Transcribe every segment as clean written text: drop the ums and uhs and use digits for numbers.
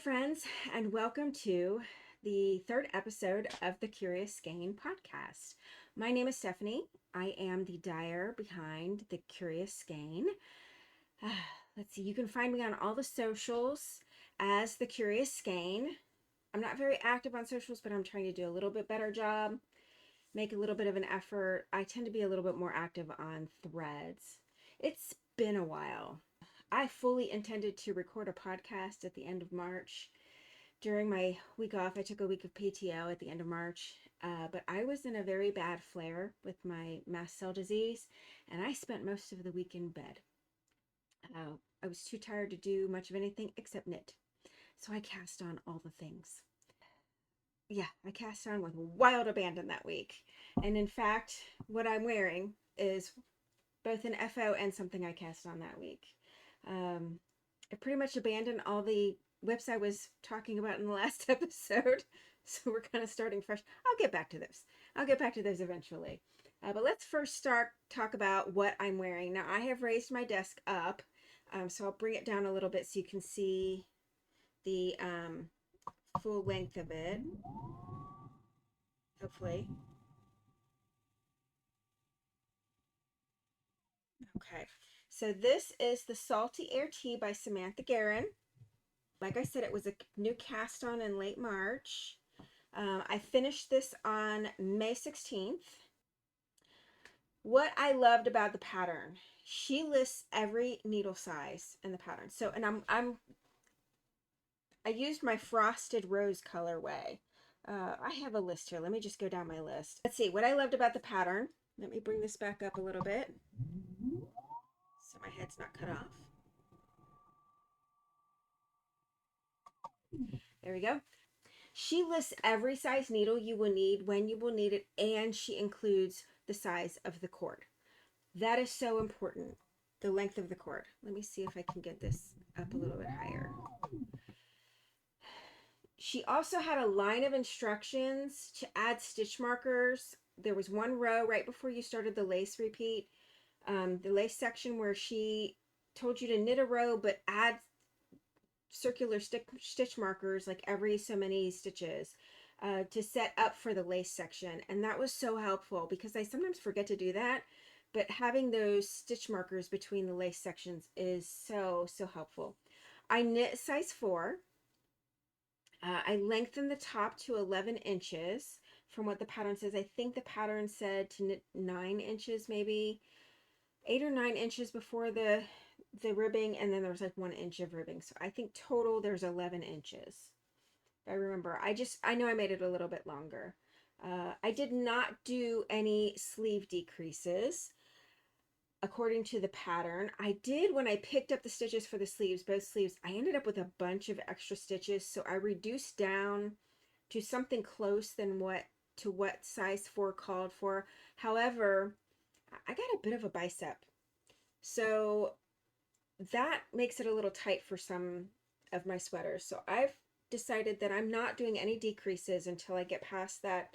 friends, and welcome to the third episode of the Curious Skein podcast. My name is Stephanie. I am the dyer behind the Curious Skein. Let's see, you can find me on all the socials as the Curious Skein. I'm not very active on socials, but I'm trying to do a little bit better job, make a little bit of an effort. I tend to be a little bit more active on Threads. It's been a while. I fully intended to record a podcast at the end of March. During my week off, I took a week of PTO at the end of March, but I was in a very bad flare with my mast cell disease, and I spent most of the week in bed. I was too tired to do much of anything except knit, so I cast on all the things. Yeah, I cast on with wild abandon that week, and in fact, what I'm wearing is both an FO and something I cast on that week. I pretty much abandoned all the whips I was talking about in the last episode, so we're kind of starting fresh. I'll get back to those. I'll get back to those eventually. But let's first talk about what I'm wearing. Now, I have raised my desk up, so I'll bring it down a little bit so you can see the full length of it, hopefully. Okay, so this is the Salty Air Tea by Samantha Guerin. Like I said, it was a new cast on in late March. I finished this on May 16th. What I loved about the pattern, she lists every needle size in the pattern. So, and I used my Frosted Rose colorway. I have a list here. Let me just go down my list. Let's see what I loved about the pattern. Let me bring this back up a little bit so my head's not cut off. There we go. She lists every size needle you will need, when you will need it, and she includes the size of the cord. That is so important, the length of the cord. Let me see if I can get this up a little bit higher. She also had a line of instructions to add stitch markers. There was one row right before you started the lace repeat, the lace section, where she told you to knit a row but add circular stitch markers like every so many stitches to set up for the lace section. And that was so helpful because I sometimes forget to do that, but having those stitch markers between the lace sections is so helpful. I knit size 4. I lengthened the top to 11 inches from what the pattern says. I think the pattern said to knit 9 inches, maybe 8 or 9 inches before the ribbing, and then there was like 1 inch of ribbing. So I think total there's 11 inches. I remember. I know I made it a little bit longer. I did not do any sleeve decreases according to the pattern. I did when I picked up the stitches for the sleeves, both sleeves, I ended up with a bunch of extra stitches. So I reduced down to something close than what size 4 called for. However, I got a bit of a bicep. So that makes it a little tight for some of my sweaters. So I've decided that I'm not doing any decreases until I get past that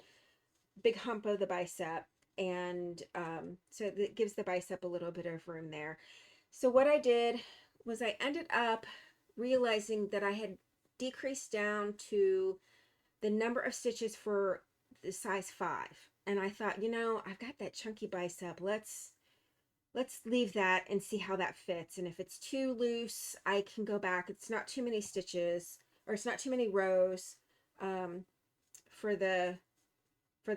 big hump of the bicep. And so it gives the bicep a little bit of room there. So what I did was I ended up realizing that I had decreased down to the number of stitches for the size 5. And I thought, you know, I've got that chunky bicep. Let's leave that and see how that fits. And if it's too loose, I can go back. It's not too many stitches, or it's not too many rows for the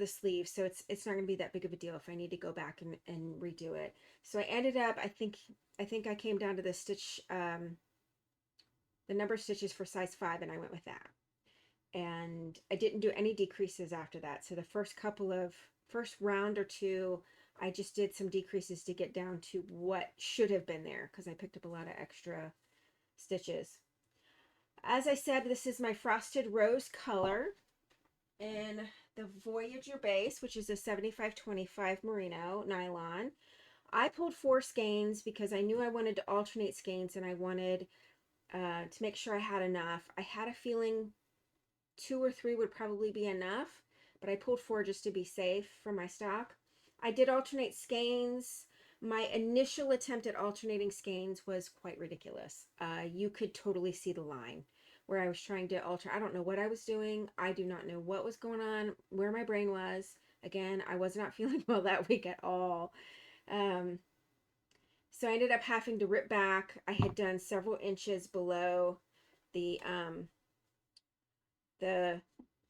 sleeve. So it's not going to be that big of a deal if I need to go back and redo it. So I ended up, I think I came down to the stitch, the number of stitches for size 5, and I went with that. And I didn't do any decreases after that. So the first round or two, I just did some decreases to get down to what should have been there because I picked up a lot of extra stitches. As I said, this is my Frosted Rose color in the Voyager base, which is a 75/25 merino nylon. I pulled 4 skeins because I knew I wanted to alternate skeins, and I wanted to make sure I had enough. I had a feeling 2 or 3 would probably be enough, but I pulled 4 just to be safe for my stock. I did alternate skeins. My initial attempt at alternating skeins was quite ridiculous. You could totally see the line where I was trying to alter. I don't know what I was doing. I do not know what was going on, where my brain was. Again, I was not feeling well that week at all. So I ended up having to rip back. I had done several inches below the the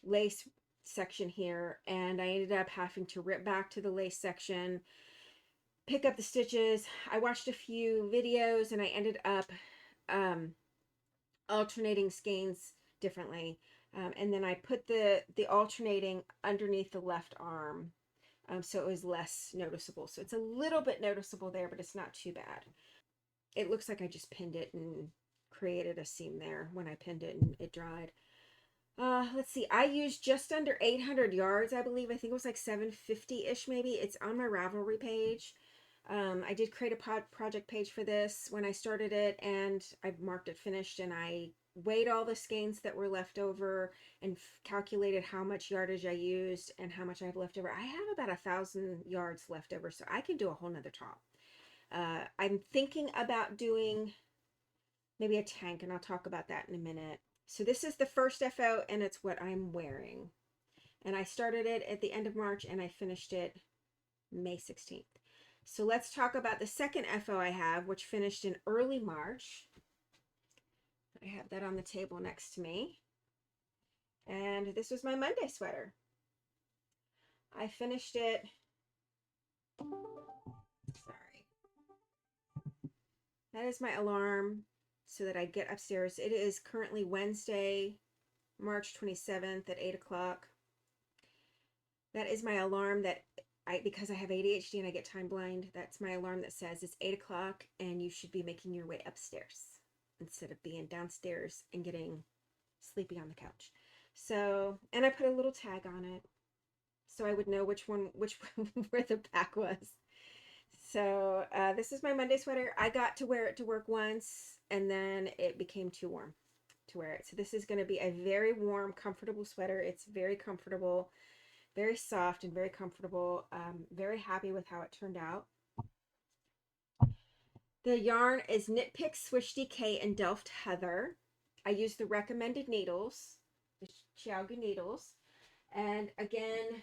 lace section here, and I ended up having to rip back to the lace section, pick up the stitches. I watched a few videos, and I ended up alternating skeins differently. And then I put the alternating underneath the left arm, so it was less noticeable. So it's a little bit noticeable there, but it's not too bad. It looks like I just pinned it and created a seam there when I pinned it and it dried. Let's see. I used just under 800 yards, I believe. I think it was like 750-ish maybe. It's on my Ravelry page. I did create a project page for this when I started it, and I marked it finished, and I weighed all the skeins that were left over and calculated how much yardage I used and how much I have left over. I have about 1,000 yards left over, so I could do a whole nother top. I'm thinking about doing maybe a tank, and I'll talk about that in a minute. So this is the first FO, and it's what I'm wearing. And I started it at the end of March, and I finished it May 16th. So let's talk about the second FO I have, which finished in early March. I have that on the table next to me. And this was my Monday sweater. I finished it, sorry. That is my alarm so that I get upstairs. It is currently Wednesday, March 27th at 8 o'clock. That is my alarm that because I have ADHD and I get time blind, that's my alarm that says it's 8 o'clock and you should be making your way upstairs instead of being downstairs and getting sleepy on the couch. So, and I put a little tag on it so I would know which one where the back was. So this is my Monday sweater. I got to wear it to work once, and then it became too warm to wear it. So this is going to be a very warm, comfortable sweater. It's very comfortable, very soft and very comfortable. Very happy with how it turned out. The yarn is Knit Pick, Swish DK, and Delft Heather. I used the recommended needles, the Chiaogu needles. And again,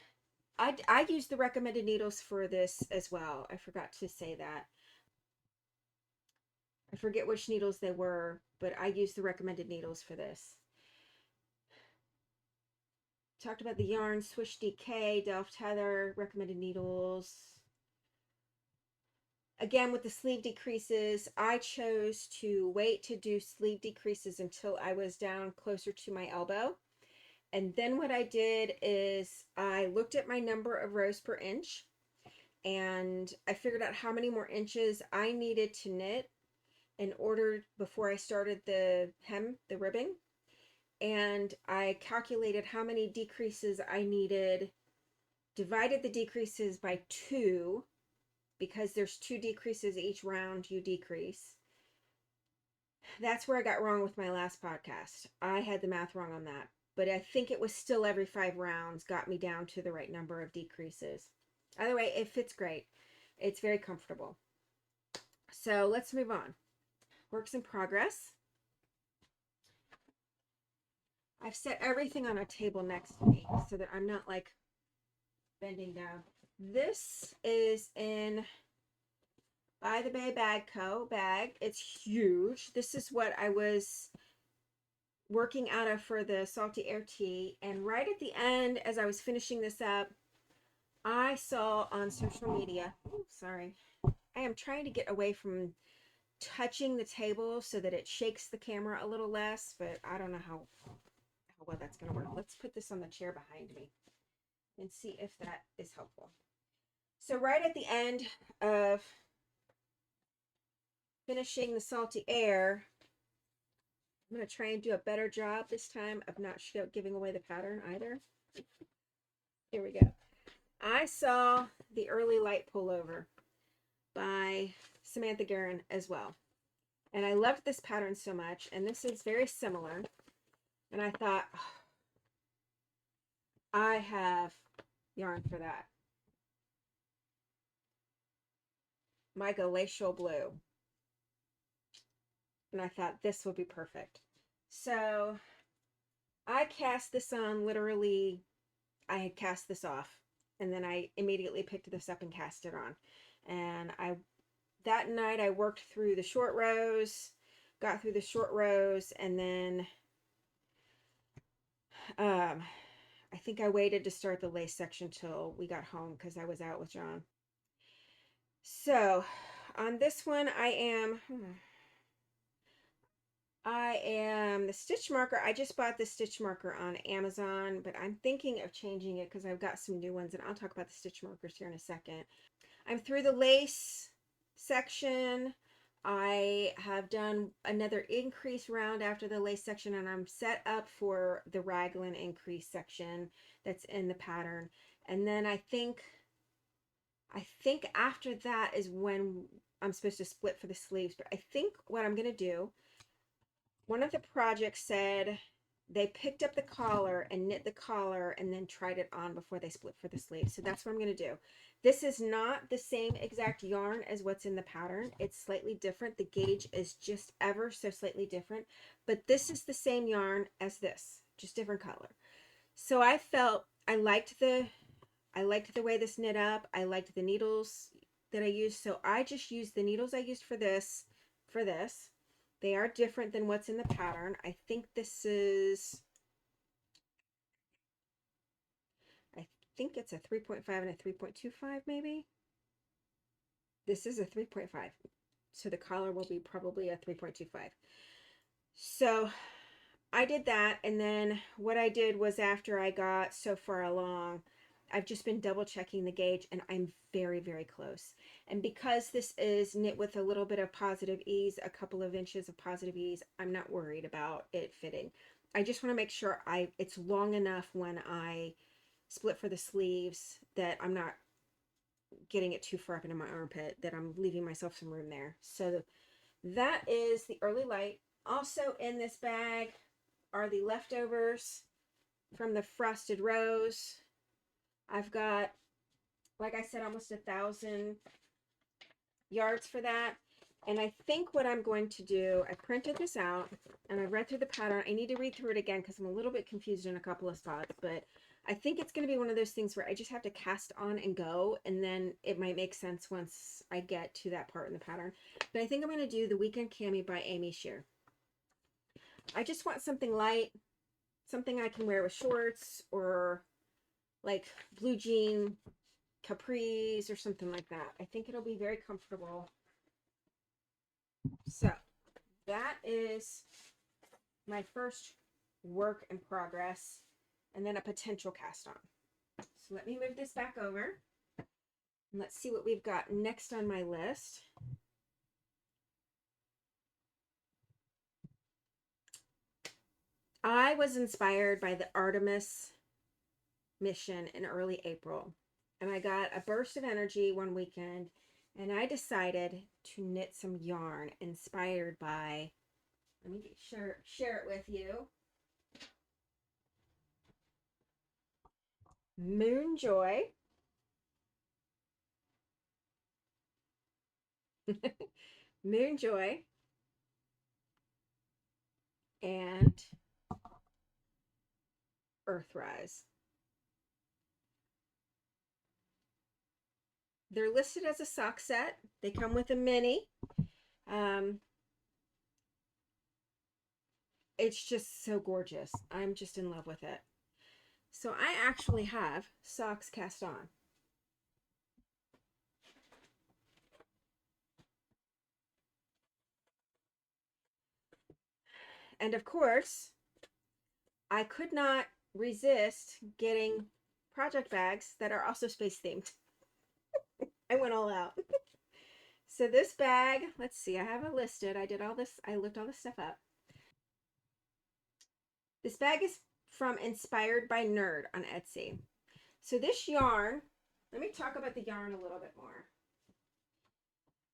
I used the recommended needles for this as well. I forgot to say that. I forget which needles they were, but I used the recommended needles for this. Talked about the yarn, Swish DK, Delft Heather, recommended needles. Again, with the sleeve decreases, I chose to wait to do sleeve decreases until I was down closer to my elbow. And then what I did is I looked at my number of rows per inch, and I figured out how many more inches I needed to knit in order before I started the hem, the ribbing. And I calculated how many decreases I needed, divided the decreases by 2, because there's 2 decreases each round you decrease. That's where I got wrong with my last podcast. I had the math wrong on that, but I think it was still every 5 rounds got me down to the right number of decreases. Either way, it fits great. It's very comfortable. So let's move on. Works in progress. I've set everything on a table next to me so that I'm not like bending down. This is in By the Bay Bag Co. bag. It's huge. This is what I was working out of for the Salty Air Tea. And right at the end, as I was finishing this up, I saw on social media, sorry, I am trying to get away from touching the table so that it shakes the camera a little less, but I don't know how well that's going to work. Let's put this on the chair behind me and see if that is helpful. So right at the end of finishing the Salty Air, I'm going to try and do a better job this time of not giving away the pattern either. Here we go. I saw the Early Light Pullover by Samantha Guerin as well. And I loved this pattern so much, and this is very similar. And I thought, oh, I have yarn for that. My Glacial Blue. And I thought this would be perfect. So I cast this on literally, I had cast this off and then I immediately picked this up and cast it on. And that night I worked through the short rows, got through the short rows, and then um, I think I waited to start the lace section till we got home because I was out with John. So on this one, I am the stitch marker. I just bought the stitch marker on Amazon, but I'm thinking of changing it because I've got some new ones, and I'll talk about the stitch markers here in a second. I'm through the lace section. I have done another increase round after the lace section, and I'm set up for the raglan increase section that's in the pattern. And then I think after that is when I'm supposed to split for the sleeves. But I think what I'm going to do, one of the projects said they picked up the collar and knit the collar and then tried it on before they split for the sleeves. So that's what I'm going to do. This is not the same exact yarn as what's in the pattern. It's slightly different. The gauge is just ever so slightly different, but this is the same yarn as this, just different color. So I felt I liked the way this knit up. I liked the needles that I used. So I just used the needles I used for this. They are different than what's in the pattern. I think this is, I think it's a 3.5 and a 3.25 maybe. This is a 3.5. So the collar will be probably a 3.25. So I did that. And then what I did was after I got so far along, I've just been double checking the gauge and I'm very, very close. And because this is knit with a little bit of positive ease, a couple of inches of positive ease, I'm not worried about it fitting. I just want to make sure it's long enough when I split for the sleeves that I'm not getting it too far up into my armpit, that I'm leaving myself some room there. So that is the early light. Also in this bag are the leftovers from the frosted rose. I've got, like I said, almost 1,000 yards for that. And I think what I'm going to do, I printed this out and I read through the pattern. I need to read through it again because I'm a little bit confused in a couple of spots, but I think it's going to be one of those things where I just have to cast on and go, and then it might make sense once I get to that part in the pattern. But I think I'm going to do the Weekend Cami by Amy Shear. I just want something light, something I can wear with shorts or like blue jean capris or something like that. I think it'll be very comfortable. So that is my first work in progress, and then a potential cast on. So let me move this back over and let's see what we've got next on my list. I was inspired by the Artemis mission in early April, and I got a burst of energy one weekend, and I decided to knit some yarn inspired by, let me share it with you, Moonjoy, Moonjoy, and Earthrise. They're listed as a sock set. They come with a mini. Um, it's just so gorgeous. I'm just in love with it. So I actually have socks cast on. And of course, I could not resist getting project bags that are also space themed. I went all out. So this bag, let's see, I have it listed. I did all this, I looked all this stuff up. This bag is from InspiredByNerd on Etsy. So this yarn, let me talk about the yarn a little bit more.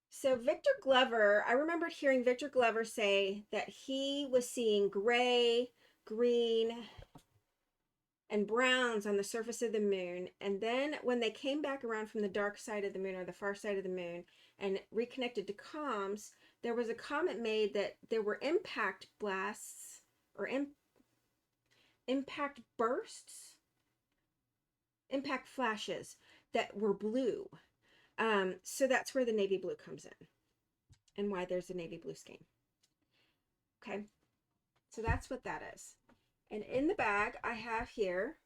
So Victor Glover, I remembered hearing Victor Glover say that he was seeing gray, green, and browns on the surface of the moon. And then when they came back around from the dark side of the moon or the far side of the moon and reconnected to comms, there was a comment made that there were impact blasts or impact bursts, impact flashes that were blue. So that's where the navy blue comes in and why there's a navy blue skein. Okay, so that's what that is. And in the bag I have here,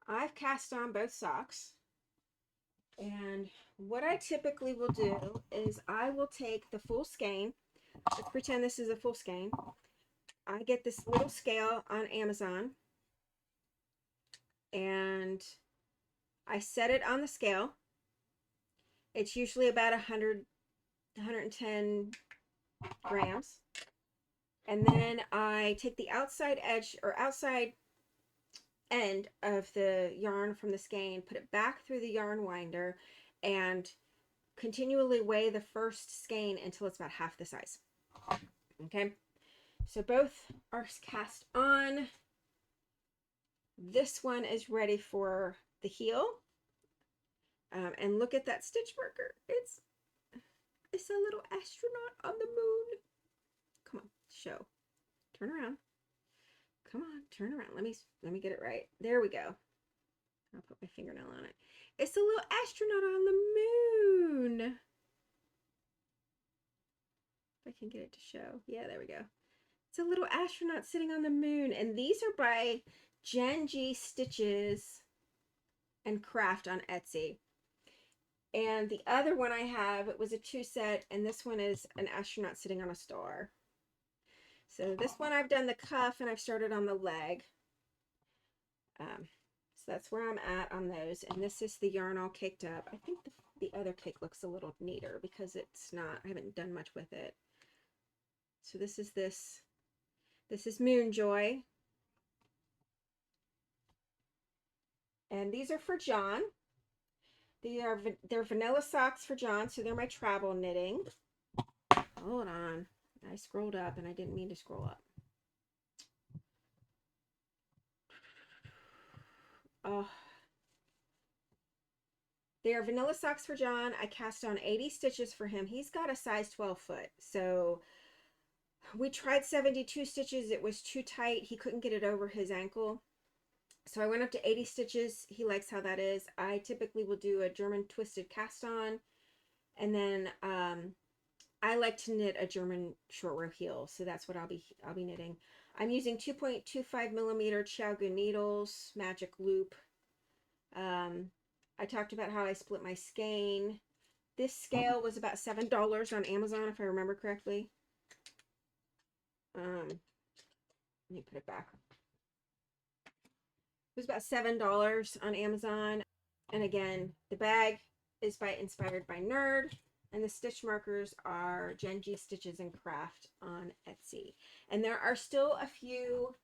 I've cast on both socks. And what I typically will do is I will take the full skein. Let's pretend this is a full skein. I get this little scale on Amazon and I set it on the scale. It's usually about 100, 110 grams. And then I take the outside edge or outside end of the yarn from the skein, put it back through the yarn winder, and continually weigh the first skein until it's about half the size. Okay, so both are cast on. This one is ready for the heel. And look at that stitch marker. It's a little astronaut on the moon. Come on, show. Turn around. Come on, turn around. Let me get it right. There we go. I'll put my fingernail on it. It's a little astronaut on the moon. If I can get it to show. Yeah, there we go. It's a little astronaut sitting on the moon. And these are by JenGStitchesandCraft on Etsy. And the other one I have, it was a 2-set, and this one is an astronaut sitting on a star. So this one I've done the cuff and I've started on the leg. So that's where I'm at on those. And this is the yarn all caked up. I think the other cake looks a little neater because it's not, I haven't done much with it. So this is Moonjoy. And these are for John. They're vanilla socks for John, so they're my travel knitting. Hold on. I scrolled up and I didn't mean to scroll up. Oh. They are vanilla socks for John. I cast on 80 stitches for him. He's got a size 12 foot. So we tried 72 stitches. It was too tight. He couldn't get it over his ankle. So I went up to 80 stitches. He likes how that is. I typically will do a German twisted cast on. And then I like to knit a German short row heel. So that's what I'll be knitting. I'm using 2.25 millimeter Xiaogu needles, magic loop. I talked about how I split my skein. This scale was about $7 on Amazon, if I remember correctly. Let me put it back. It was about $7 on Amazon. And again, the bag is by InspiredByNerd. And the stitch markers are JenGStitchesandCraft on Etsy. And there are still a few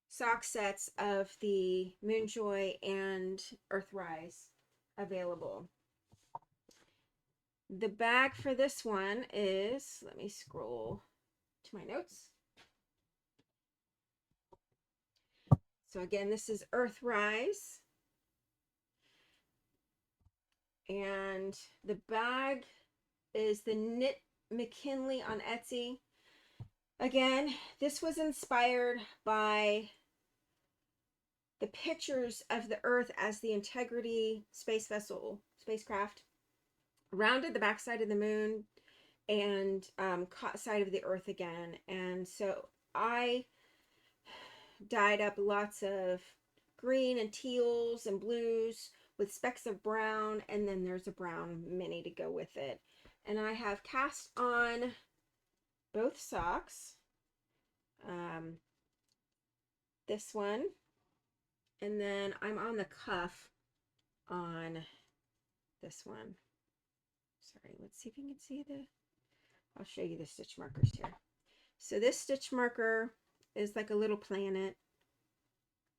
sock sets of the Moonjoy and Earthrise available. The bag for this one is, let me scroll to my notes. So again, this is Earthrise. And the bag is the TheKnitMcKinley on Etsy. Again, this was inspired by the pictures of the Earth as the Integrity space vessel, spacecraft, rounded the backside of the moon and caught sight of the Earth again. And so I dyed up lots of green and teals and blues with specks of brown, and then there's a brown mini to go with it. And I have cast on both socks. This one, and then I'm on the cuff on this one. Sorry, let's see if you can see I'll show you the stitch markers here. So this stitch marker is like a little planet.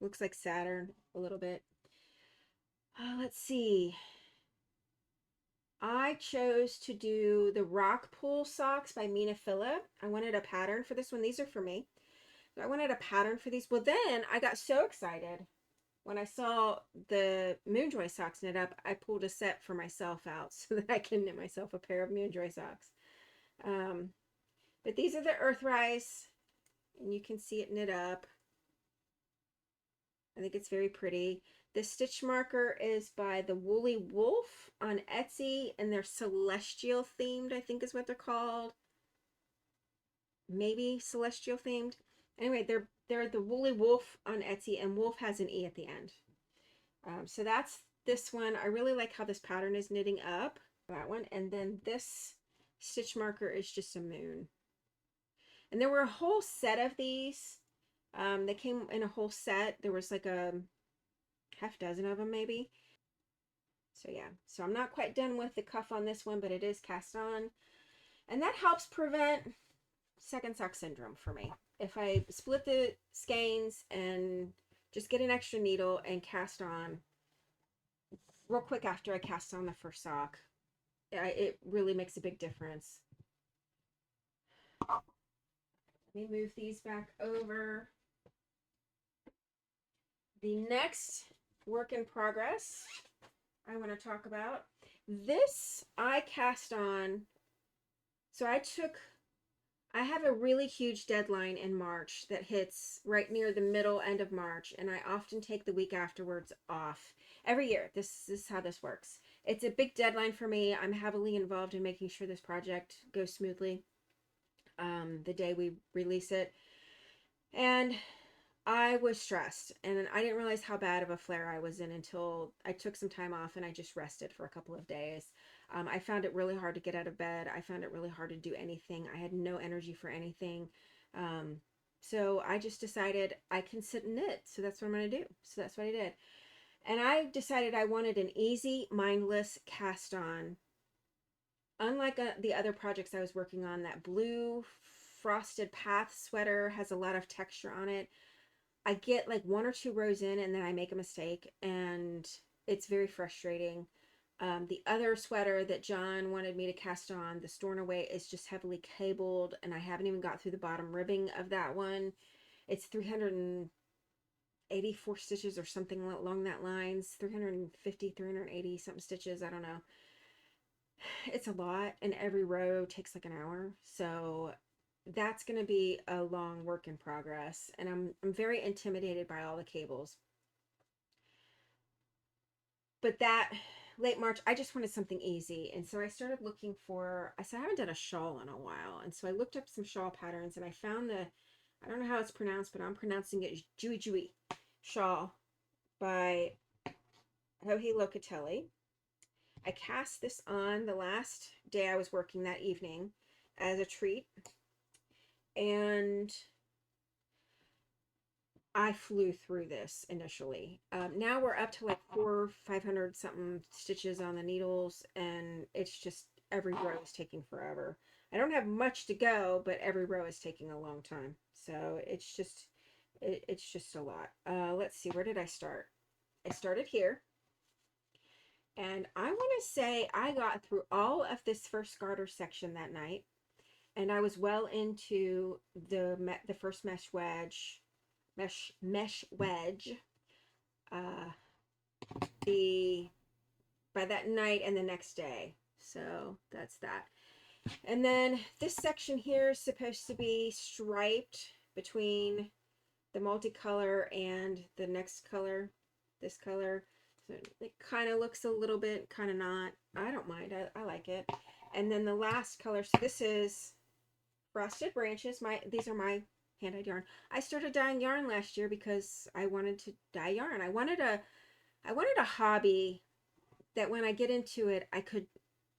Looks like Saturn a little bit. Let's see. I chose to do the Rockpool socks by Mina Philipp. I wanted a pattern for this one. These are for me. I wanted a pattern for these. Well, then I got so excited when I saw the Moonjoy socks knit up. I pulled a set for myself out so that I can knit myself a pair of Moonjoy socks. But these are the Earthrise, and you can see it knit up. I think it's very pretty. This stitch marker is by TheWoollyWolfe on Etsy, and they're celestial themed, I think is what they're called. Maybe celestial themed. Anyway, they're TheWoollyWolfe on Etsy, and wolf has an E at the end. So that's this one. I really like how this pattern is knitting up. That one. And then this stitch marker is just a moon. And there were a whole set of these. They came in a whole set. There was like a half dozen of them maybe. So yeah, so I'm not quite done with the cuff on this one, but it is cast on. And that helps prevent second sock syndrome for me. If I split the skeins and just get an extra needle and cast on real quick after I cast on the first sock, it really makes a big difference. Let me move these back over. The next work in progress I want to talk about. This I cast on. So I have a really huge deadline in March that hits right near the middle end of March, and I often take the week afterwards off. Every year, this is how this works. It's a big deadline for me. I'm heavily involved in making sure this project goes smoothly the day we release it. And I was stressed, and I didn't realize how bad of a flare I was in until I took some time off and I just rested for a couple of days. I found it really hard to get out of bed. I found it really hard to do anything. I had no energy for anything. So I just decided I can sit and knit. So that's what I'm going to do. So that's what I did. And I decided I wanted an easy, mindless cast on. Unlike the other projects I was working on, that blue frosted path sweater has a lot of texture on it. I get like 1 or 2 rows in and then I make a mistake, and it's very frustrating. The other sweater that John wanted me to cast on, the Stornoway, is just heavily cabled, and I haven't even got through the bottom ribbing of that one. It's 384 stitches or something along that lines. 350, 380 something stitches, I don't know. It's a lot, and every row takes like an hour. So that's going to be a long work in progress, and I'm very intimidated by all the cables. But that late March, I just wanted something easy, and so I started looking for, I said I haven't done a shawl in a while, and so I looked up some shawl patterns, and I found the, I don't know how it's pronounced, but I'm pronouncing it Jujuy shawl by Joji Locatelli. I cast this on the last day I was working that evening as a treat, and I flew through this initially. Now we're up to like 500 something stitches on the needles, and it's just every row is taking forever. I don't have much to go, but every row is taking a long time. So it's just a lot. Let's see, where did I start? I started here, and I want to say I got through all of this first garter section that night, and I was well into the first mesh wedge. By that night and the next day. So that's that. And then this section here is supposed to be striped between the multicolor and the next color, this color. So it kind of looks a little bit, kind of not. I don't mind. I like it. And then the last color, so this is Frosted Branches. These are my hand-dyed yarn. I started dyeing yarn last year because I wanted to dye yarn. I wanted a hobby that when I get into it, I could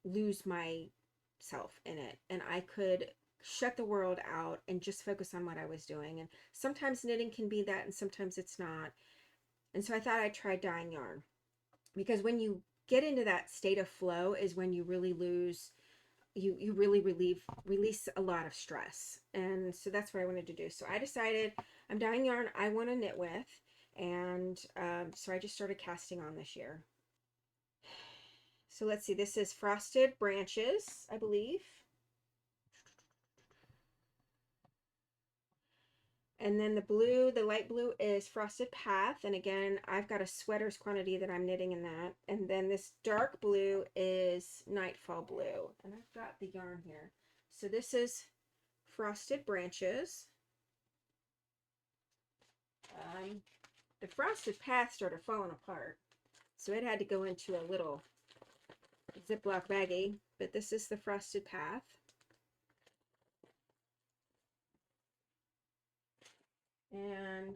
lose myself in it, and I could shut the world out and just focus on what I was doing. And sometimes knitting can be that, and sometimes it's not. And so I thought I'd try dyeing yarn, because when you get into that state of flow is when you really lose, you really release a lot of stress. And so that's what I wanted to do. So I decided I'm dyeing yarn I want to knit with, and so I just started casting on this year. So let's see, this is Frosted Branches, I believe. And then the blue, the light blue, is Frosted Path. And again, I've got a sweater's quantity that I'm knitting in that. And then this dark blue is Nightfall Blue. And I've got the yarn here. So this is frosted branches. The frosted path started falling apart, so it had to go into a little Ziploc baggie, but this is the frosted path. And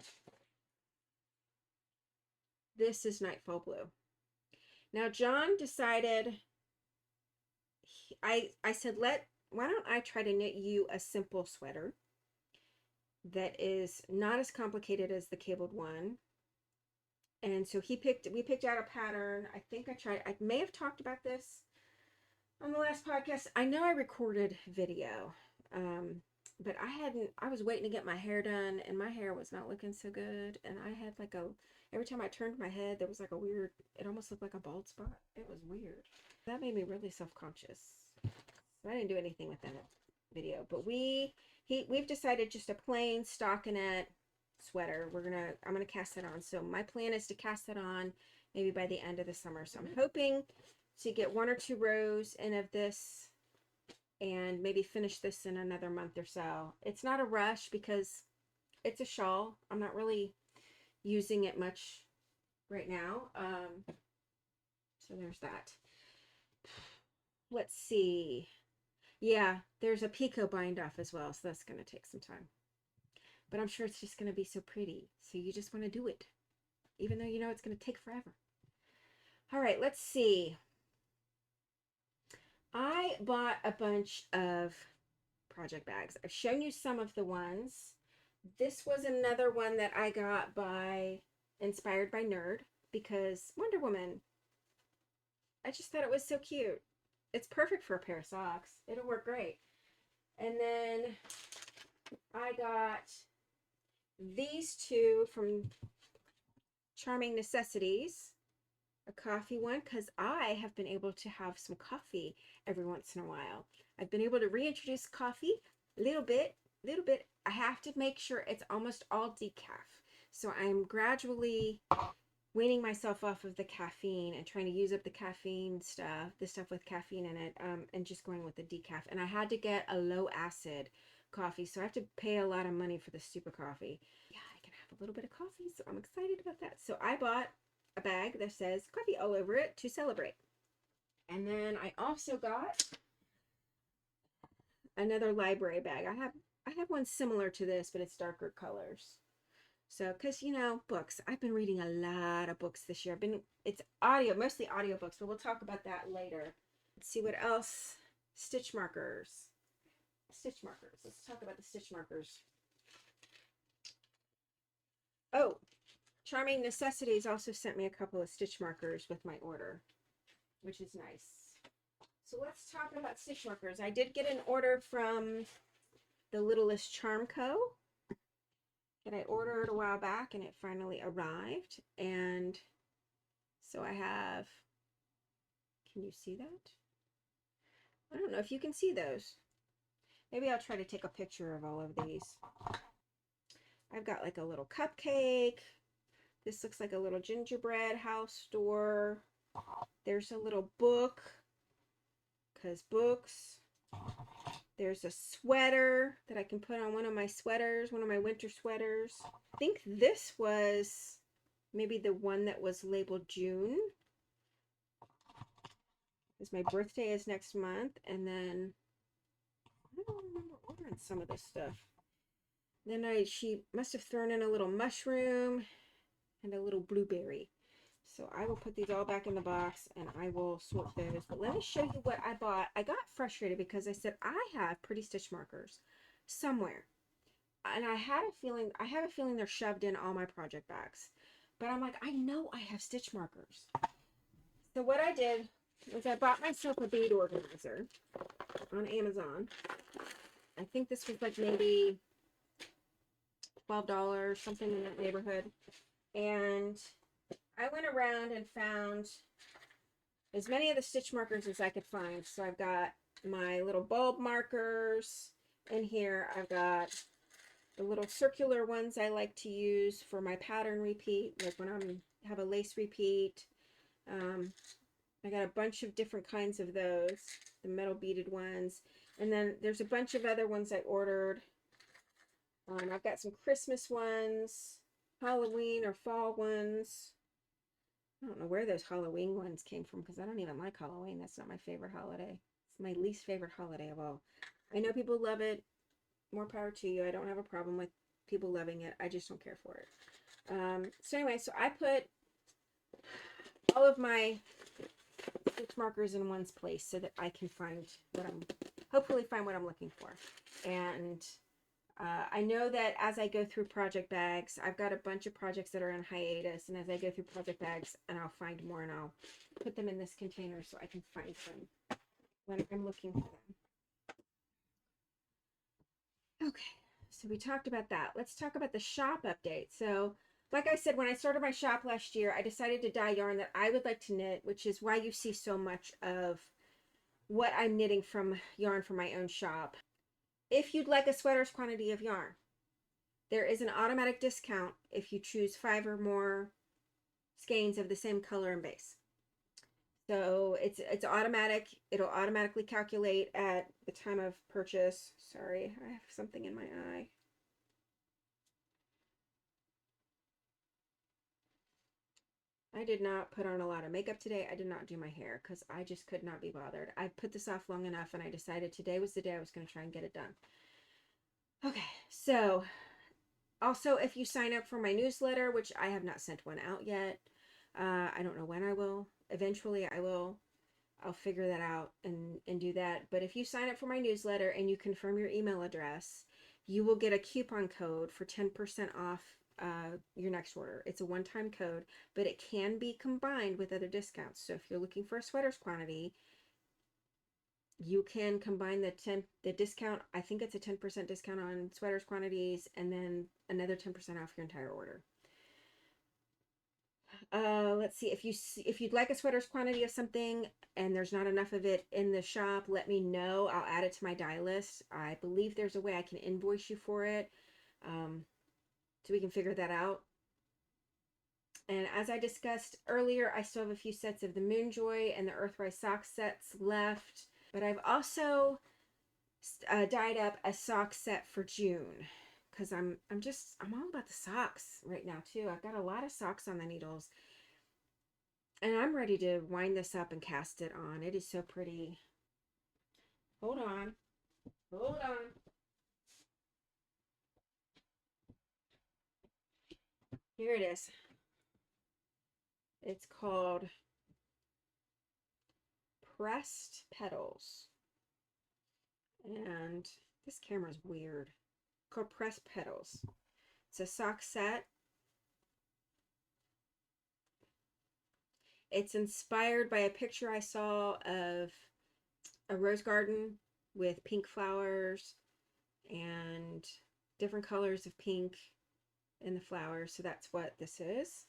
this is Nightfall Blue. Now John decided, I said, why don't I try to knit you a simple sweater that is not as complicated as the cabled one. And so we picked out a pattern. I think I may have talked about this on the last podcast. I know I recorded video, but I was waiting to get my hair done, and my hair was not looking so good. And I had like every time I turned my head, there was like a weird, it almost looked like a bald spot. It was weird. That made me really self-conscious. So I didn't do anything with that video, but we've decided just a plain stockinette sweater. I'm gonna cast that on. So my plan is to cast that on maybe by the end of the summer. So I'm hoping to get 1 or 2 rows in of this and maybe finish this in another month or so. It's not a rush because it's a shawl. I'm not really using it much right now. So there's that. Let's see. Yeah, there's a picot bind off as well, so that's going to take some time. But I'm sure it's just going to be so pretty. So you just want to do it, even though you know it's going to take forever. All right, let's see. I bought a bunch of project bags. I've shown you some of the ones. This was another one that I got by InspiredByNerd because Wonder Woman. I just thought it was so cute. It's perfect for a pair of socks. It'll work great. And then I got these two from Charming Necessities. A coffee one, because I have been able to have some coffee every once in a while. I've been able to reintroduce coffee a little bit. I have to make sure it's almost all decaf. So I'm gradually weaning myself off of the caffeine and trying to use up the caffeine stuff, the stuff with caffeine in it, and just going with the decaf. And I had to get a low acid coffee, so I have to pay a lot of money for the stupid coffee. Yeah, I can have a little bit of coffee, so I'm excited about that. So I bought a bag that says coffee all over it to celebrate. And then I also got another library bag. I have one similar to this, but it's darker colors. So, because, you know, books. I've been reading a lot of books this year. It's audio, mostly audiobooks, but we'll talk about that later. Let's see what else. Stitch markers. Stitch markers. Let's talk about the stitch markers. Oh, Charming Necessities also sent me a couple of stitch markers with my order, which is nice. So let's talk about stitch markers. I did get an order from the Littlest Charm Co. that I ordered a while back, and it finally arrived. And so I have, can you see that? I don't know if you can see those. Maybe I'll try to take a picture of all of these. I've got like a little cupcake. This looks like a little gingerbread house door. There's a little book, because books. There's a sweater that I can put on one of my sweaters, one of my winter sweaters. I think this was maybe the one that was labeled June, because my birthday is next month. And then I don't remember ordering some of this stuff. Then she must have thrown in a little mushroom and a little blueberry. So I will put these all back in the box and I will sort those. But let me show you what I bought. I got frustrated because I said I have pretty stitch markers somewhere. And I have a feeling they're shoved in all my project bags. But I'm like, I know I have stitch markers. So what I did was I bought myself a bead organizer on Amazon. I think this was like maybe $12, something in that neighborhood. And I went around and found as many of the stitch markers as I could find. So I've got my little bulb markers in here. I've got the little circular ones I like to use for my pattern repeat, like when I have a lace repeat. I got a bunch of different kinds of those, the metal beaded ones. And then there's a bunch of other ones I ordered. I've got some Christmas ones, Halloween or fall ones. I don't know where those Halloween ones came from because I don't even like Halloween. That's not my favorite holiday. It's my least favorite holiday of all. I know people love it. More power to you. I don't have a problem with people loving it. I just don't care for it. So anyway, so I put all of my stitch markers in one place so that I can find what hopefully find what I'm looking for. And I know that as I go through project bags, I've got a bunch of projects that are in hiatus, and as I go through project bags, and I'll find more, and I'll put them in this container so I can find them when I'm looking for them. Okay, so we talked about that. Let's talk about the shop update. So, like I said, when I started my shop last year, I decided to dye yarn that I would like to knit, which is why you see so much of what I'm knitting from yarn from my own shop. If you'd like a sweater's quantity of yarn, there is an automatic discount if you choose 5 or more skeins of the same color and base. So it's automatic. It'll automatically calculate at the time of purchase. Sorry, I have something in my eye. I did not put on a lot of makeup today. I did not do my hair because I just could not be bothered. I put this off long enough and I decided today was the day I was going to try and get it done. Okay, so also if you sign up for my newsletter, which I have not sent one out yet, I don't know when I will. Eventually I will. I'll figure that out and do that. But if you sign up for my newsletter and you confirm your email address, you will get a coupon code for 10% off your next order. It's a one-time code, but it can be combined with other discounts. So if you're looking for a sweaters quantity, you can combine the discount. I think it's a 10% discount on sweaters quantities and then another 10% off your entire order. Let's see, if you'd like a sweaters quantity of something and there's not enough of it in the shop, let me know. I'll add it to my dye list. I believe there's a way I can invoice you for it, so we can figure that out. And as I discussed earlier, I still have a few sets of the Moonjoy and the Earthrise sock sets left, but I've also dyed up a sock set for June because I'm all about the socks right now too. I've got a lot of socks on the needles. And I'm ready to wind this up and cast it on. It is so pretty. Hold on. Hold on. Here it is. It's called Pressed Petals. And this camera's weird. It's called Pressed Petals. It's a sock set. It's inspired by a picture I saw of a rose garden with pink flowers and different colors of pink in the flowers. So that's what this is.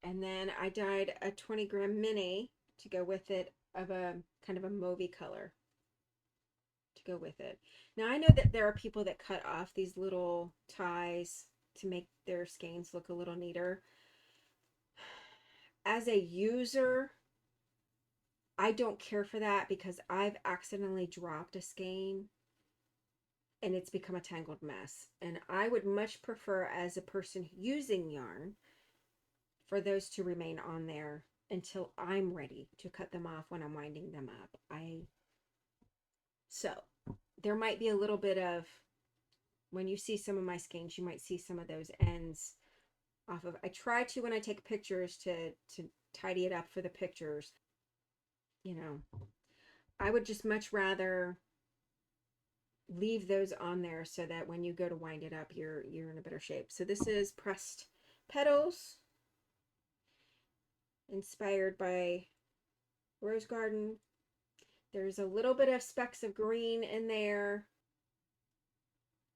And then I dyed a 20-gram mini to go with it of a kind of a mauvey color to go with it. Now I know that there are people that cut off these little ties to make their skeins look a little neater. As a user, I don't care for that because I've accidentally dropped a skein and it's become a tangled mess. And I would much prefer, as a person using yarn, for those to remain on there until I'm ready to cut them off when I'm winding them up. So there might be a little bit of, when you see some of my skeins, you might see some of those ends off of. I try to, when I take pictures, to tidy it up for the pictures. You know, I would just much rather leave those on there so that when you go to wind it up, you're in a better shape. So this is Pressed Petals, inspired by Rose Garden. There's a little bit of specks of green in there.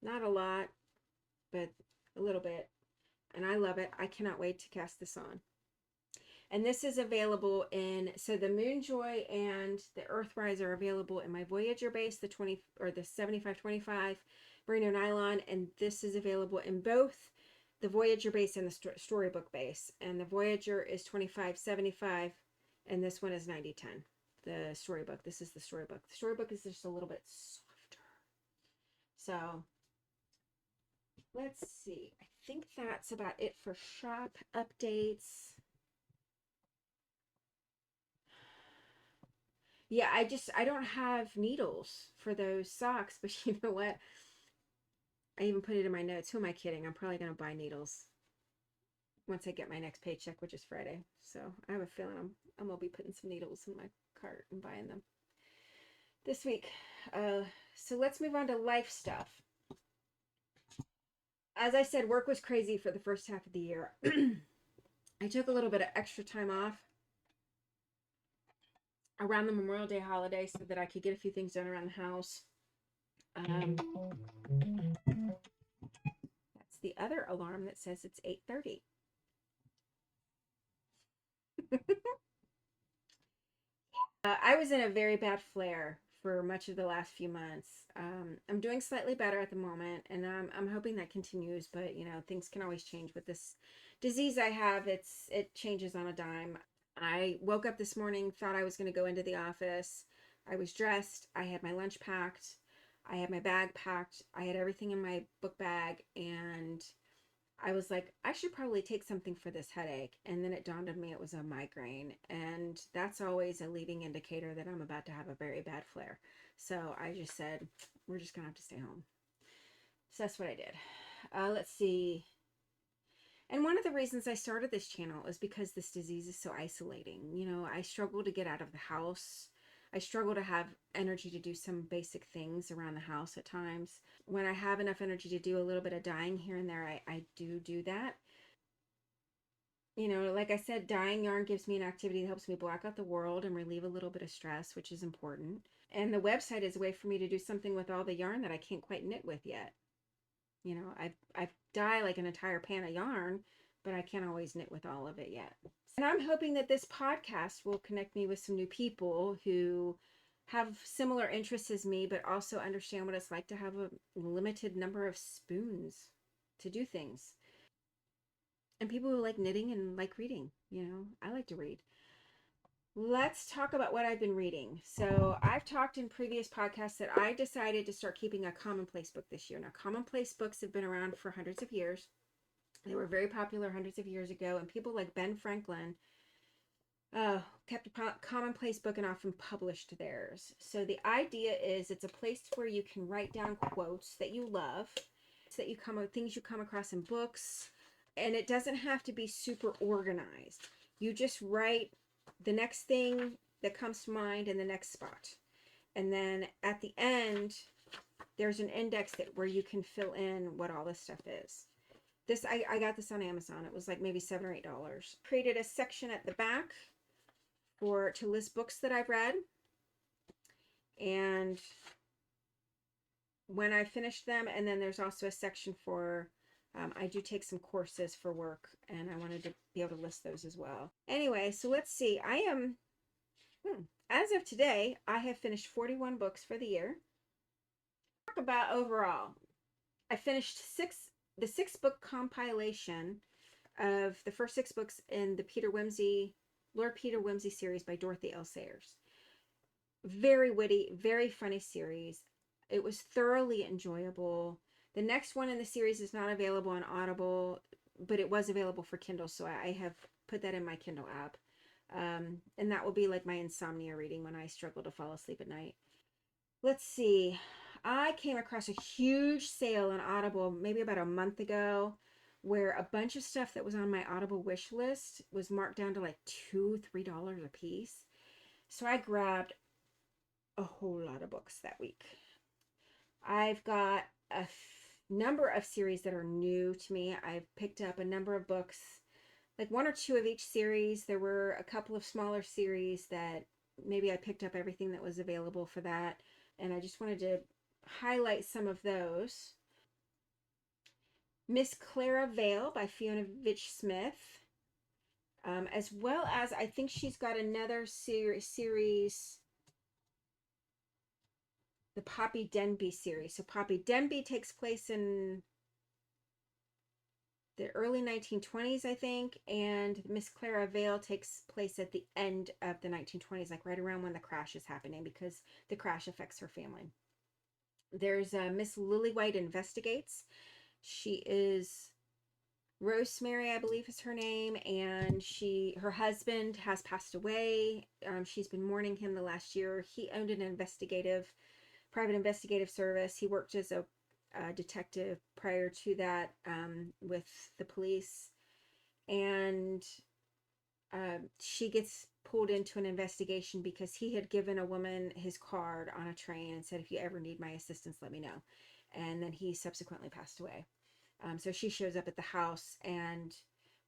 Not a lot, but a little bit. And I love it. I cannot wait to cast this on. And this is available in, so the Moonjoy and the Earthrise are available in my Voyager base, the 20 or the 75/25 merino nylon, and this is available in both the Voyager base and the Storybook base. And the Voyager is 25/75 and this one is 90/10. the storybook. This is the storybook. The storybook is just a little bit softer. So let's see. I think that's about it for shop updates. Yeah, I don't have needles for those socks, but you know what? I even put it in my notes. Who am I kidding? I'm probably going to buy needles once I get my next paycheck, which is Friday. So I have a feeling I'm going to be putting some needles in my cart and buying them this week. So let's move on to life stuff. As I said, work was crazy for the first half of the year. I took a little bit of extra time off around the Memorial Day holiday so that I could get a few things done around the house. That's the other alarm that says it's 8:30. I was in a very bad flare for much of the last few months. I'm doing slightly better at the moment, and I'm hoping that continues. But you know, things can always change with this disease I have. It changes on a dime. I woke up this morning, thought I was going to go into the office. I was dressed. I had my lunch packed. I had my bag packed. I had everything in my book bag, and I was like, I should probably take something for this headache. And then it dawned on me it was a migraine. And that's always a leading indicator that I'm about to have a very bad flare. So I just said, we're just going to have to stay home. So that's what I did. Let's see. And one of the reasons I started this channel is because this disease is so isolating. You know, I struggle to get out of the house. I struggle to have energy to do some basic things around the house at times. When I have enough energy to do a little bit of dyeing here and there, I do that. You know, like I said, dyeing yarn gives me an activity that helps me block out the world and relieve a little bit of stress, which is important. And the website is a way for me to do something with all the yarn that I can't quite knit with yet. You know, I've dyed like an entire pan of yarn, but I can't always knit with all of it yet. And I'm hoping that this podcast will connect me with some new people who have similar interests as me, but also understand what it's like to have a limited number of spoons to do things. And people who like knitting and like reading. You know, I like to read. Let's talk about what I've been reading. So I've talked in previous podcasts that I decided to start keeping a commonplace book this year. Now, commonplace books have been around for hundreds of years. They were very popular hundreds of years ago, and people like Ben Franklin kept a commonplace book and often published theirs. So the idea is it's a place where you can write down quotes that you love, that you things you come across in books, and it doesn't have to be super organized. You just write the next thing that comes to mind in the next spot. And then at the end, there's an index where you can fill in what all this stuff is. I got this on Amazon. It was like maybe $7 or $8. Created a section at the back to list books that I've read. And when I finished them, and then there's also a section for I do take some courses for work, and I wanted to be able to list those as well. Anyway, so let's see. I am, as of today, I have finished 41 books for the year. Talk about overall. I finished the 6-book compilation of the first 6 books in the Lord Peter Wimsey series by Dorothy L. Sayers. Very witty, very funny series. It was thoroughly enjoyable. The next one in the series is not available on Audible, but it was available for Kindle, so I have put that in my Kindle app. And that will be like my insomnia reading when I struggle to fall asleep at night. Let's see. I came across a huge sale on Audible maybe about a month ago where a bunch of stuff that was on my Audible wish list was marked down to like $2-3 a piece. So I grabbed a whole lot of books that week. I've got a number of series that are new to me. I've picked up a number of books, like 1 or 2 of each series. There were a couple of smaller series that maybe I picked up everything that was available for that, and I just wanted to highlight some of those. Miss Clara Vale by Fiona Vitch-Smith, as well as I think she's got another series, the Poppy Denby series. So Poppy Denby takes place in the early 1920s, I think, and Miss Clara Vale takes place at the end of the 1920s, like right around when the crash is happening, because the crash affects her family. There's Miss Lillywhite Investigates. She is Rosemary, I believe is her name, and her husband has passed away. She's been mourning him the last year. He owned an private investigative service. He worked as a detective prior to that, with the police, and she gets pulled into an investigation because he had given a woman his card on a train and said, if you ever need my assistance, let me know. And then he subsequently passed away. So she shows up at the house, and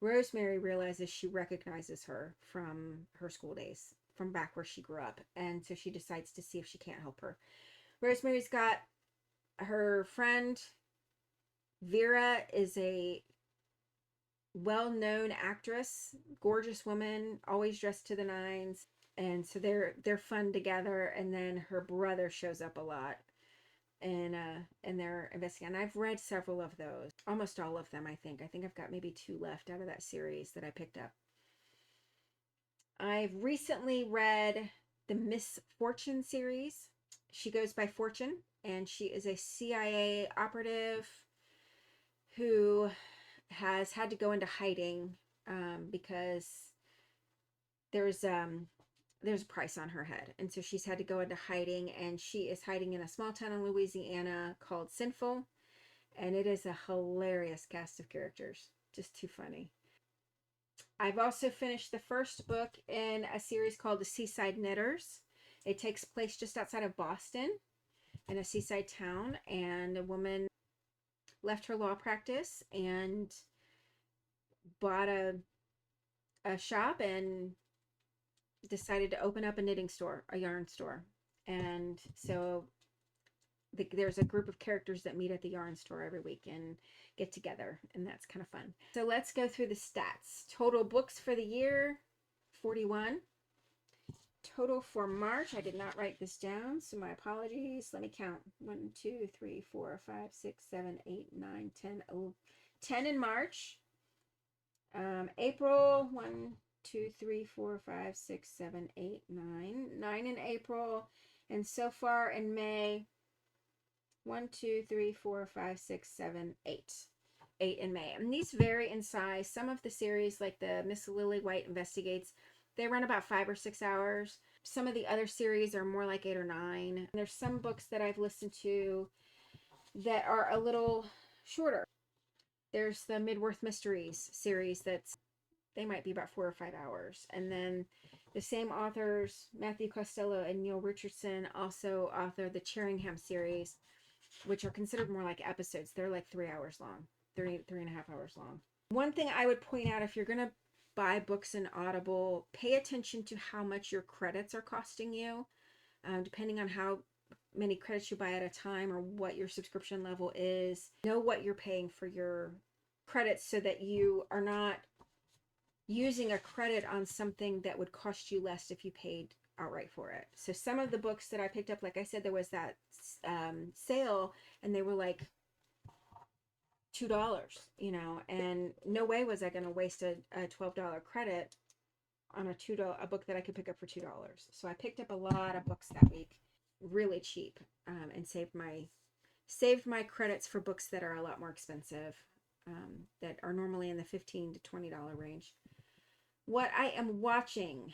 Rosemary realizes she recognizes her from her school days, from back where she grew up. And so she decides to see if she can't help her. Rosemary's got her friend. Vera is a well-known actress, gorgeous woman, always dressed to the nines. And so they're fun together. And then her brother shows up a lot. And they're investigating. I've read several of those, almost all of them. I think I've got maybe 2 left out of that series that I picked up. I've recently read the Miss Fortune series. She goes by Fortune, and she is a CIA operative who has had to go into hiding because there's a price on her head. And so she's had to go into hiding, and she is hiding in a small town in Louisiana called Sinful. And it is a hilarious cast of characters. Just too funny. I've also finished the first book in a series called The Seaside Knitters. It takes place just outside of Boston in a seaside town. And a woman left her law practice and bought a shop and decided to open up a knitting store, a yarn store. And so there's a group of characters that meet at the yarn store every week and get together, and that's kind of fun. So let's go through the stats. Total books for the year, 41. Total for March, I did not write this down, so my apologies. Let me count. 1, 2, 3, 4, 5, 6, 7, 8, 9, 10, 10 in March. April, 1, 2, 3, 4, 5, 6, 7, 8, 9. 9 in April. And so far in May, 1, 2, 3, 4, 5, 6, 7, 8. 8 in May. And these vary in size. Some of the series, like the Miss Lillywhite Investigates, they run about 5 or 6 hours. Some of the other series are more like 8 or 9. And there's some books that I've listened to that are a little shorter. There's the Midworth Mysteries series they might be about 4 or 5 hours. And then the same authors, Matthew Costello and Neil Richardson, also author the Cheringham series, which are considered more like episodes. They're like 3 hours long, 3.5 hours long. One thing I would point out, if you're going to buy books in Audible, pay attention to how much your credits are costing you. Depending on how many credits you buy at a time or what your subscription level is, know what you're paying for your credits so that you are not using a credit on something that would cost you less if you paid outright for it. So some of the books that I picked up, like I said, there was that sale, and they were like $2, and no way was I going to waste a $12 credit on a book that I could pick up for $2. So I picked up a lot of books that week, really cheap, and saved my credits for books that are a lot more expensive, that are normally in the $15 to $20 range. What I am watching,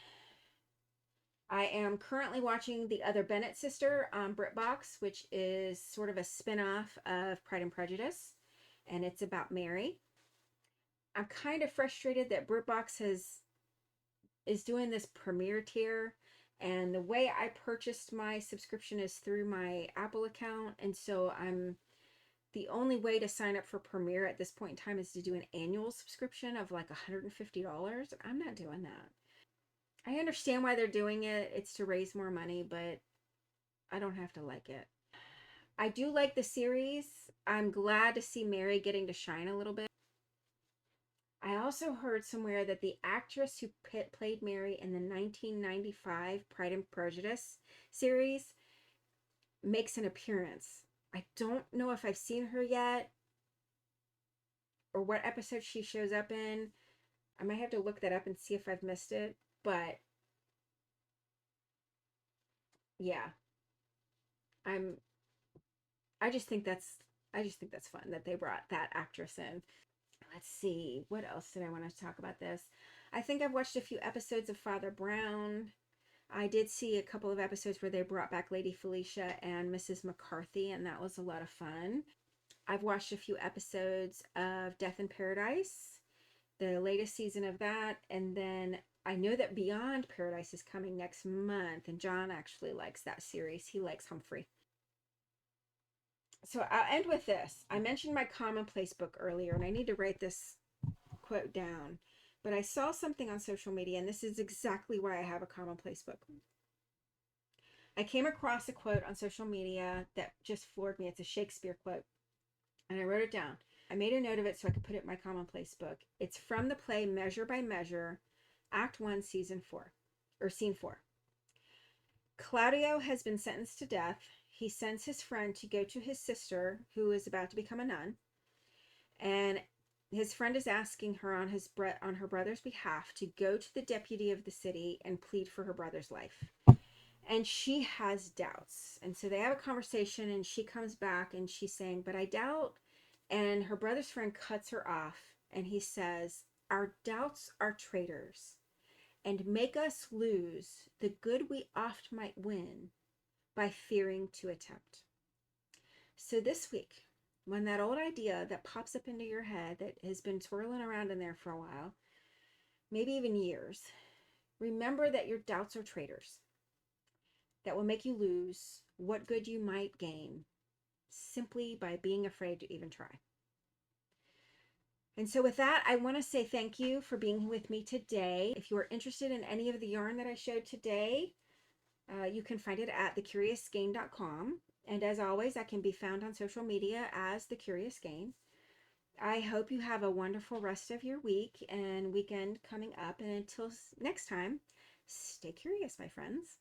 I am currently watching The Other Bennett Sister on BritBox, which is sort of a spin-off of Pride and Prejudice, and it's about Mary. I'm kind of frustrated that BritBox is doing this premiere tier, and the way I purchased my subscription is through my Apple account, and so the only way to sign up for premiere at this point in time is to do an annual subscription of like $150, and I'm not doing that. I understand why they're doing it. It's to raise more money, but I don't have to like it. I do like the series. I'm glad to see Mary getting to shine a little bit. I also heard somewhere that the actress who played Mary in the 1995 Pride and Prejudice series makes an appearance. I don't know if I've seen her yet or what episode she shows up in. I might have to look that up and see if I've missed it. But yeah, I'm I just think that's fun that they brought that actress in. Let's see, what else did I want to talk about this? I think I've watched a few episodes of Father Brown. I did see a couple of episodes where they brought back Lady Felicia and Mrs. McCarthy, and that was a lot of fun. I've watched a few episodes of Death in Paradise, the latest season of that, and then I know that Beyond Paradise is coming next month, and John actually likes that series. He likes Humphrey. So I'll end with this. I mentioned my commonplace book earlier, and I need to write this quote down. But I saw something on social media, and this is exactly why I have a commonplace book. I came across a quote on social media that just floored me. It's a Shakespeare quote, and I wrote it down. I made a note of it so I could put it in my commonplace book. It's from the play Measure by Measure, Act 1, Season 4, or Scene 4. Claudio has been sentenced to death. He sends his friend to go to his sister, who is about to become a nun, and his friend is asking her on her brother's behalf to go to the deputy of the city and plead for her brother's life. And she has doubts. And so they have a conversation, and she comes back and she's saying, "But I doubt." And her brother's friend cuts her off, and he says, "Our doubts are traitors and make us lose the good we oft might win by fearing to attempt." So this week, when that old idea that pops up into your head that has been twirling around in there for a while, maybe even years, remember that your doubts are traitors that will make you lose what good you might gain simply by being afraid to even try. And so with that, I want to say thank you for being with me today. If you are interested in any of the yarn that I showed today, you can find it at TheCuriousSkein.com. And as always, I can be found on social media as The Curious Skein. I hope you have a wonderful rest of your week and weekend coming up. And until next time, stay curious, my friends.